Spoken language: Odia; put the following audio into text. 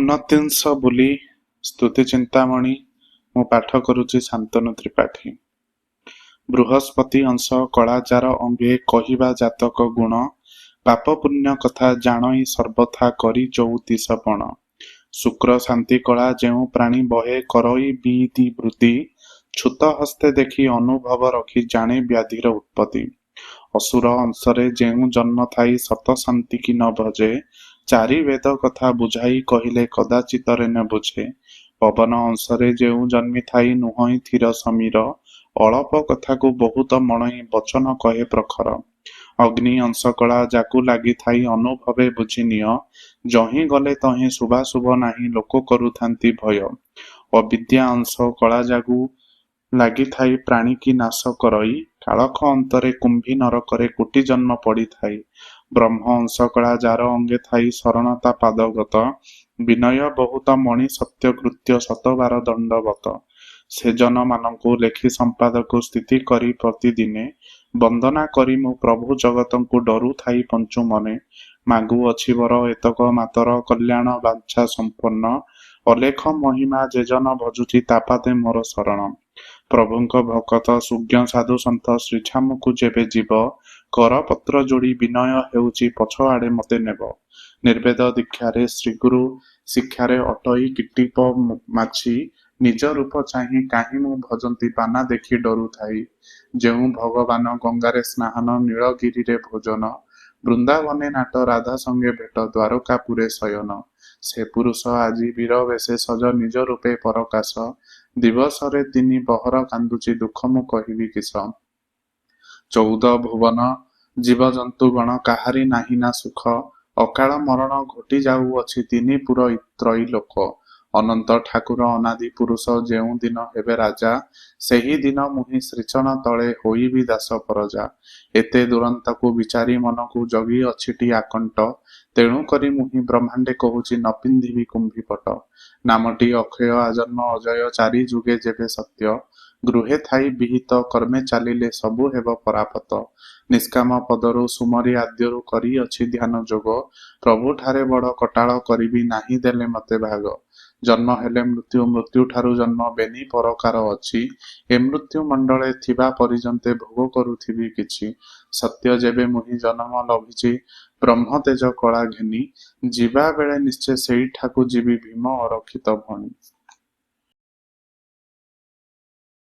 ଉନତିଂଶ ବୋଲି ସ୍ତୁତି ଚିନ୍ତାମଣି ମୁଁ ପାଠ କରୁଛି ଶାନ୍ତନୁ ତ୍ରିପାଠୀ। ବୃହସ୍ପତି ଅଂଶ କଳାଚାର ଅଙ୍ଗେ କହିବା ଜାତକ ଗୁଣ, ପାପ ପୁଣ୍ୟ କଥା ଜାଣଇ ସର୍ବଥା କରି ଚଉତିଶ ପଣ। ଶୁକ୍ର ଶାନ୍ତି କଳା ଯେଉଁ ପ୍ରାଣୀ ବହେ କରଇ ବିଧି ବୃଦ୍ଧି, ଛୁତ ହସ୍ତେ ଦେଖି ଅନୁଭବ ରଖି ଜାଣେ ବ୍ୟାଧିର ଉତ୍ପତ୍ତି। ଅସୁର ଅଂଶରେ ଯେଉଁ ଜନ୍ମ ଥାଇ ସତ ଶାନ୍ତି କି ନ ଭଜେ, ଚାରି ବେଦ କଥା ବୁଝାଇ କହିଲେ କଦାଚିତରେ ନ ବୁଝେ। ପବନ ଅଂଶରେ ଯେଉଁ ଜନ୍ମି ଥାଇ ନୁହଁଇ ଥିର ସମୀର, ଅଳପ କଥାକୁ ବହୁତ ମଣଇ ବଚନ କହେ ପ୍ରଖର। ଅଗ୍ନି ଅଂଶ କଳା ଯାକୁ ଲାଗିଥାଇ ଅନୁଭବେ ବୁଝିନିଅ, ଯହିଁ ଗଲେ ତହିଁ ଶୁଭାଶୁଭ ନାହିଁ ଲୋକ କରୁଥାନ୍ତି ଭୟ। ଅବିଦ୍ୟା ଅଂଶ କଳା ଯାକୁ ଲାଗିଥାଇ ପ୍ରାଣୀକି ନାଶ କରଇ, କାଳଖ ଅନ୍ତରେ କୁମ୍ଭୀ ନରକରେ କୋଟି ଜନ୍ମ ପଡ଼ିଥାଇ। ବ୍ରହ୍ମ ଅଂଶ କଳା ଯାର ଅଙ୍ଗେ ଥାଇ ଶରଣତା ପାଦଗତ, ବିନୟ ବହୁତ ମଣି ସତ୍ୟ କୃତ୍ୟ ଶତବାର ଦଣ୍ଡବତ। ସେଜନ ମାନଙ୍କୁ ଲେଖି ସମ୍ପାଦକୁ ସ୍ଥିତି କରି ପ୍ରତିଦିନେ, ବନ୍ଦନା କରି ମୁଁ ପ୍ରଭୁ ଜଗତଙ୍କୁ ଡରୁଥାଇ ପଞ୍ଚୁ ମନେ। ମାଗୁଅଛି ବର ଏତକ ମାତର କଲ୍ୟାଣ ବାଞ୍ଛା ସମ୍ପନ୍ନ, ଅଲେଖ ମହିମା ଯେଜନ ଭଜୁଛି ତାପାଦେ ମୋର ଶରଣ। ପ୍ରଭୁଙ୍କ ଭକତ ସୁଜ୍ଞ ସାଧୁ ସନ୍ଥ ଶ୍ରୀଛାମୁକୁ ଯେବେ ଯିବ, କରପତ୍ର ଯୋଡ଼ି ବିନୟ ହେଉଛି ପଛଆଡ଼େ ମତେ ନେବ। ନିର୍ବେଦ ଦୀକ୍ଷାରେ ଶ୍ରୀଗୁରୁ ଶିକ୍ଷାରେ ଅଟଇ କୀଟିପ ମାଛି, ନିଜ ରୂପ ଚାହିଁ କାହିଁ ମୁଁ ଭଜନ୍ତି ପାନା ଦେଖି ଡରୁଥାଇ। ଯେଉଁ ଭଗବାନ ଗଙ୍ଗାରେ ସ୍ନାନ ନୀଳଗିରିରେ ଭୋଜନ, ବୃନ୍ଦାବନେ ନାଟ ରାଧା ସଙ୍ଗେ ଭେଟ ଦ୍ୱାରକାପୁରେ ଶୟନ। ସେ ପୁରୁଷ ଆଜି ବୀର ବେଶେ ସଜ ନିଜ ରୂପେ ପରକାଶ, ଦିବସରେ ତିନି ବହର କାନ୍ଦୁଛି ଦୁଃଖ ମୁଁ କହିବି କିସ। 14 ଭୁବନ ଜୀବଜନ୍ତୁଗଣ କାହାରି ନାହିଁ ନା ସୁଖ, ଅକାଳ ମରଣ ଘୋଟି ଯାଉଅଛି ତିନି ପୁର ତ୍ରୈଲୋକ। ଅନନ୍ତ ଠାକୁର ଅନାଦି ପୁରୁଷ ଯେଉଁ ଦିନ ହେବେ ରାଜା, ସେହି ଦିନ ମୁହିଁ ଶ୍ରୀଚରଣ ତଳେ ହୋଇବି ଦାସ ପରଜା। ଏତେ ଦୁରନ୍ତକୁ ବିଚାରି ମନକୁ ଜଗି ଅଛିଟି ଆକଣ୍ଟ, ତେଣୁ କରି ମୁହିଁ ବ୍ରହ୍ମାଣ୍ଡେ କହୁଛି ନ ପିନ୍ଧିବି କୁମ୍ଭୀପଟ। ନାମଟି ଅକ୍ଷୟ ଆଜନ୍ମ ଅଜୟ ଚାରି ଯୁଗେ ଯେବେ ସତ୍ୟ, ଗୃହେ ଥାଇ ବିହିତ କର୍ମେ ଚାଲିଲେ ସବୁ ହେବ ପରାପତ। ନିଷ୍କାମ ପଦରୁ ସୁମରି ଆଦ୍ୟରୁ କରିଅଛି ଧ୍ୟାନ ଯୋଗ, ପ୍ରଭୁଠାରେ ବଡ଼ କଟାଳ କରିବି ନାହିଁ ଦେଲେ ମତେ ଭାଗ। ଜନ୍ମ ହେଲେ ମୃତ୍ୟୁ ମୃତ୍ୟୁଠାରୁ ଜନ୍ମ ବେନି ପରକାର ଅଛି, ଏ ମୃତ୍ୟୁ ମଣ୍ଡଳେ ଥିବା ପରିଜନ୍ତେ ଭୋଗ କରୁଥିବି କିଛି। ସତ୍ୟ ଯେବେ ମୁହିଁ ଜନମ ଲଭିଛି ବ୍ରହ୍ମ ତେଜ କଳା ଘେନି, ଯିବା ବେଳେ ନିଶ୍ଚେ ସେଇଠାକୁ ଯିବି ଭୀମ ଅରକ୍ଷିତ ଭଣି।